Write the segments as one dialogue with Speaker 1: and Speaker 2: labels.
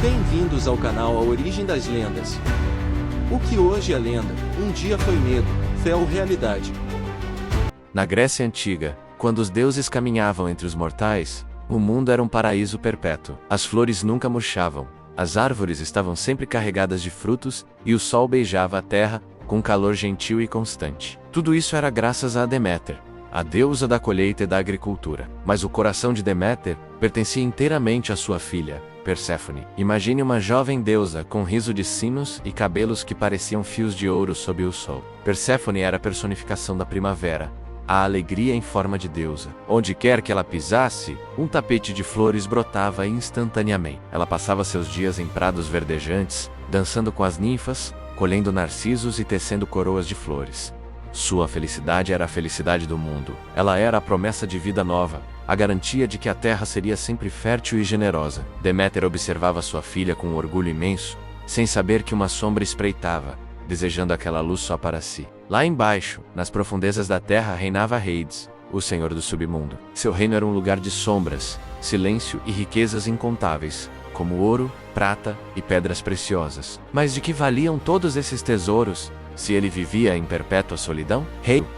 Speaker 1: Bem-vindos ao canal A Origem das Lendas. O que hoje é lenda, um dia foi medo, fé ou realidade.
Speaker 2: Na Grécia Antiga, quando os deuses caminhavam entre os mortais, o mundo era um paraíso perpétuo. As flores nunca murchavam, as árvores estavam sempre carregadas de frutos, e o sol beijava a terra, com calor gentil e constante. Tudo isso era graças a Deméter, a deusa da colheita e da agricultura. Mas o coração de Deméter pertencia inteiramente à sua filha, Perséfone. Imagine uma jovem deusa com riso de sinos e cabelos que pareciam fios de ouro sob o sol. Perséfone era a personificação da primavera, a alegria em forma de deusa. Onde quer que ela pisasse, um tapete de flores brotava instantaneamente. Ela passava seus dias em prados verdejantes, dançando com as ninfas, colhendo narcisos e tecendo coroas de flores. Sua felicidade era a felicidade do mundo. Ela era a promessa de vida nova, a garantia de que a terra seria sempre fértil e generosa. Deméter observava sua filha com um orgulho imenso, sem saber que uma sombra espreitava, desejando aquela luz só para si. Lá embaixo, nas profundezas da terra, reinava Hades, o senhor do submundo. Seu reino era um lugar de sombras, silêncio e riquezas incontáveis, como ouro, prata e pedras preciosas. Mas de que valiam todos esses tesouros, se ele vivia em perpétua solidão?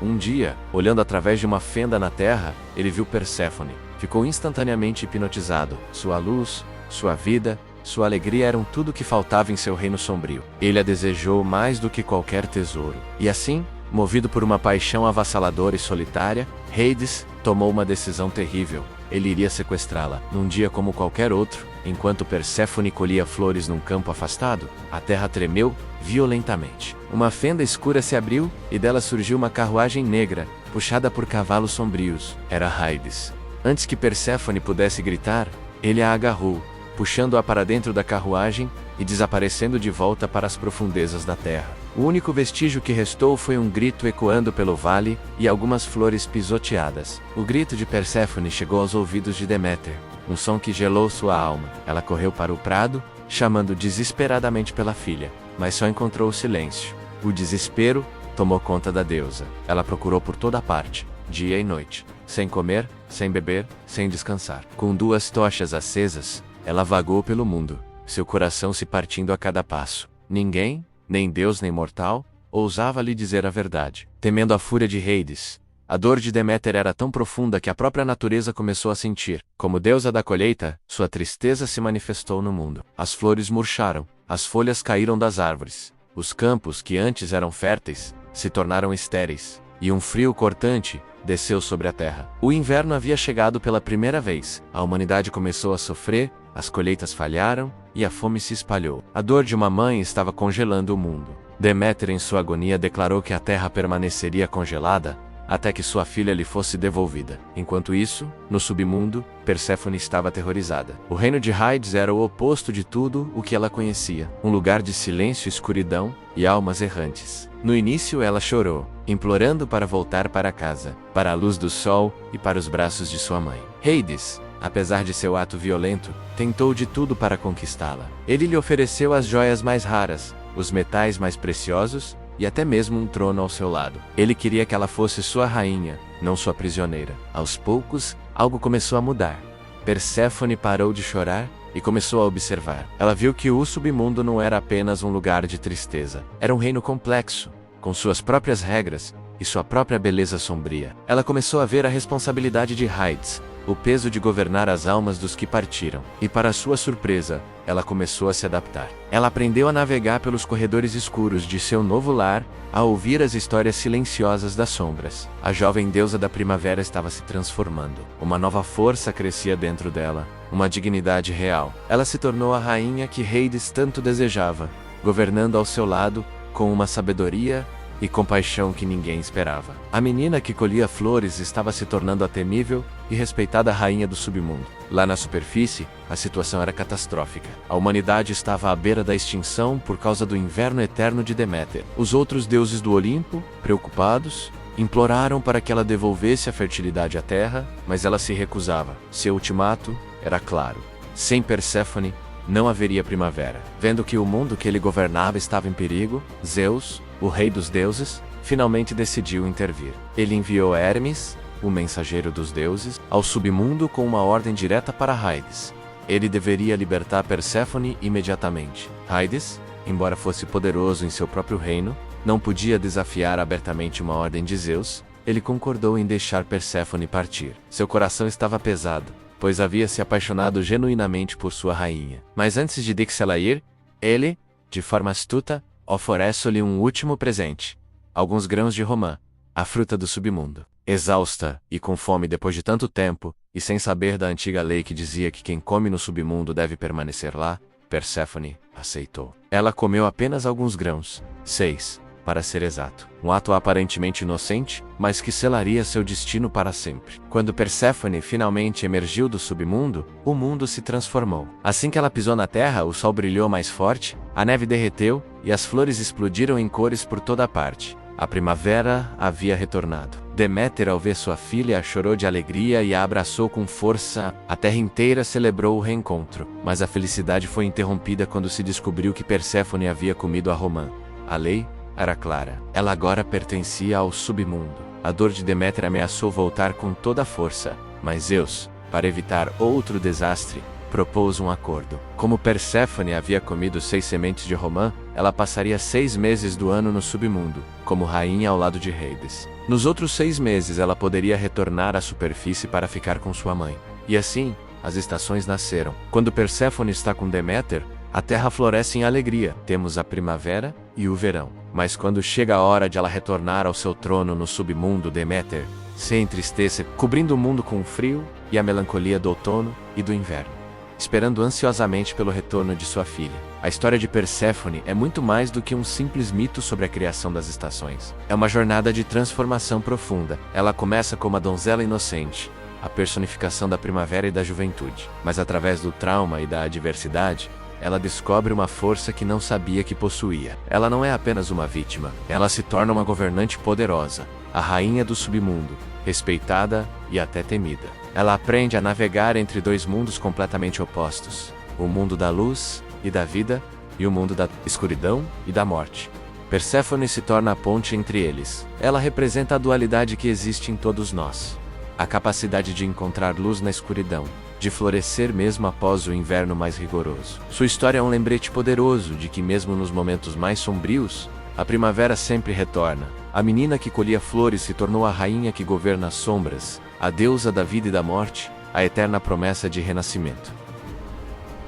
Speaker 2: Um dia, olhando através de uma fenda na terra, ele viu Perséfone. Ficou instantaneamente hipnotizado. Sua luz, sua vida, sua alegria eram tudo que faltava em seu reino sombrio. Ele a desejou mais do que qualquer tesouro. E assim, movido por uma paixão avassaladora e solitária, Hades tomou uma decisão terrível. Ele iria sequestrá-la. Num dia como qualquer outro, enquanto Perséfone colhia flores num campo afastado, a terra tremeu violentamente. Uma fenda escura se abriu, e dela surgiu uma carruagem negra, puxada por cavalos sombrios. Era Hades. Antes que Perséfone pudesse gritar, ele a agarrou, puxando-a para dentro da carruagem e desaparecendo de volta para as profundezas da terra. O único vestígio que restou foi um grito ecoando pelo vale e algumas flores pisoteadas. O grito de Perséfone chegou aos ouvidos de Deméter, um som que gelou sua alma. Ela correu para o prado, chamando desesperadamente pela filha, mas só encontrou o silêncio. O desespero tomou conta da deusa. Ela procurou por toda parte, dia e noite, sem comer, sem beber, sem descansar. Com 2 tochas acesas, ela vagou pelo mundo, seu coração se partindo a cada passo. Ninguém, nem Deus nem mortal, ousava lhe dizer a verdade. Temendo a fúria de Hades, a dor de Deméter era tão profunda que a própria natureza começou a sentir. Como deusa da colheita, sua tristeza se manifestou no mundo. As flores murcharam, as folhas caíram das árvores. Os campos, que antes eram férteis, se tornaram estéreis, e um frio cortante desceu sobre a terra. O inverno havia chegado pela primeira vez. A humanidade começou a sofrer, as colheitas falharam, e a fome se espalhou. A dor de uma mãe estava congelando o mundo. Deméter, em sua agonia, declarou que a terra permaneceria congelada até que sua filha lhe fosse devolvida. Enquanto isso, no submundo, Perséfone estava aterrorizada. O reino de Hades era o oposto de tudo o que ela conhecia. Um lugar de silêncio, escuridão e almas errantes. No início ela chorou, implorando para voltar para casa, para a luz do sol e para os braços de sua mãe. Hades, apesar de seu ato violento, tentou de tudo para conquistá-la. Ele lhe ofereceu as joias mais raras, os metais mais preciosos e até mesmo um trono ao seu lado. Ele queria que ela fosse sua rainha, não sua prisioneira. Aos poucos, algo começou a mudar. Perséfone parou de chorar e começou a observar. Ela viu que o submundo não era apenas um lugar de tristeza. Era um reino complexo, com suas próprias regras e sua própria beleza sombria. Ela começou a ver a responsabilidade de Hades, o peso de governar as almas dos que partiram. E para sua surpresa, ela começou a se adaptar. Ela aprendeu a navegar pelos corredores escuros de seu novo lar, a ouvir as histórias silenciosas das sombras. A jovem deusa da primavera estava se transformando. Uma nova força crescia dentro dela, uma dignidade real. Ela se tornou a rainha que Hades tanto desejava, governando ao seu lado com uma sabedoria e compaixão que ninguém esperava. A menina que colhia flores estava se tornando a temível e respeitada rainha do submundo. Lá na superfície, a situação era catastrófica. A humanidade estava à beira da extinção por causa do inverno eterno de Deméter. Os outros deuses do Olimpo, preocupados, imploraram para que ela devolvesse a fertilidade à terra, mas ela se recusava. Seu ultimato era claro: sem Perséfone, não haveria primavera. Vendo que o mundo que ele governava estava em perigo, Zeus, o rei dos deuses, finalmente decidiu intervir. Ele enviou Hermes, o mensageiro dos deuses, ao submundo com uma ordem direta para Hades: Ele deveria libertar Perséfone imediatamente. Hades, embora fosse poderoso em seu próprio reino, não podia desafiar abertamente uma ordem de Zeus. Ele concordou em deixar Perséfone partir. Seu coração estava pesado, pois havia se apaixonado genuinamente por sua rainha. Mas antes de deixá-la ir, ele, de forma astuta, oferece-lhe um último presente: alguns grãos de romã, a fruta do submundo. Exausta e com fome depois de tanto tempo, e sem saber da antiga lei que dizia que quem come no submundo deve permanecer lá, Perséfone aceitou. Ela comeu apenas alguns grãos, 6, para ser exato. Um ato aparentemente inocente, mas que selaria seu destino para sempre. Quando Perséfone finalmente emergiu do submundo, o mundo se transformou. Assim que ela pisou na terra, o sol brilhou mais forte, a neve derreteu, e as flores explodiram em cores por toda parte. A primavera havia retornado. Deméter, ao ver sua filha, chorou de alegria e a abraçou com força. A terra inteira celebrou o reencontro. Mas a felicidade foi interrompida quando se descobriu que Perséfone havia comido a romã. A lei era clara. Ela agora pertencia ao submundo. A dor de Deméter ameaçou voltar com toda a força, mas Zeus, para evitar outro desastre, propôs um acordo. Como Perséfone havia comido 6 sementes de romã, ela passaria 6 meses do ano no submundo, como rainha ao lado de Hades. Nos outros 6 meses ela poderia retornar à superfície para ficar com sua mãe. E assim, as estações nasceram. Quando Perséfone está com Deméter, a terra floresce em alegria. Temos a primavera e o verão. Mas quando chega a hora de ela retornar ao seu trono no submundo, Deméter se entristece, cobrindo o mundo com o frio e a melancolia do outono e do inverno, esperando ansiosamente pelo retorno de sua filha. A história de Perséfone é muito mais do que um simples mito sobre a criação das estações. É uma jornada de transformação profunda. Ela começa como a donzela inocente, a personificação da primavera e da juventude. Mas através do trauma e da adversidade, ela descobre uma força que não sabia que possuía. Ela não é apenas uma vítima, ela se torna uma governante poderosa, a rainha do submundo, respeitada e até temida. Ela aprende a navegar entre 2 mundos completamente opostos: o mundo da luz e da vida, e o mundo da escuridão e da morte. Perséfone se torna a ponte entre eles. Ela representa a dualidade que existe em todos nós. A capacidade de encontrar luz na escuridão, de florescer mesmo após o inverno mais rigoroso. Sua história é um lembrete poderoso de que mesmo nos momentos mais sombrios, a primavera sempre retorna. A menina que colhia flores se tornou a rainha que governa as sombras, a deusa da vida e da morte, a eterna promessa de renascimento.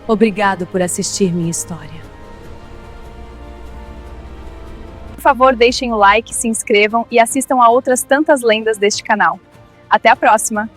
Speaker 3: Obrigado por assistir minha história.
Speaker 4: Por favor, deixem o like, se inscrevam e assistam a outras tantas lendas deste canal. Até a próxima!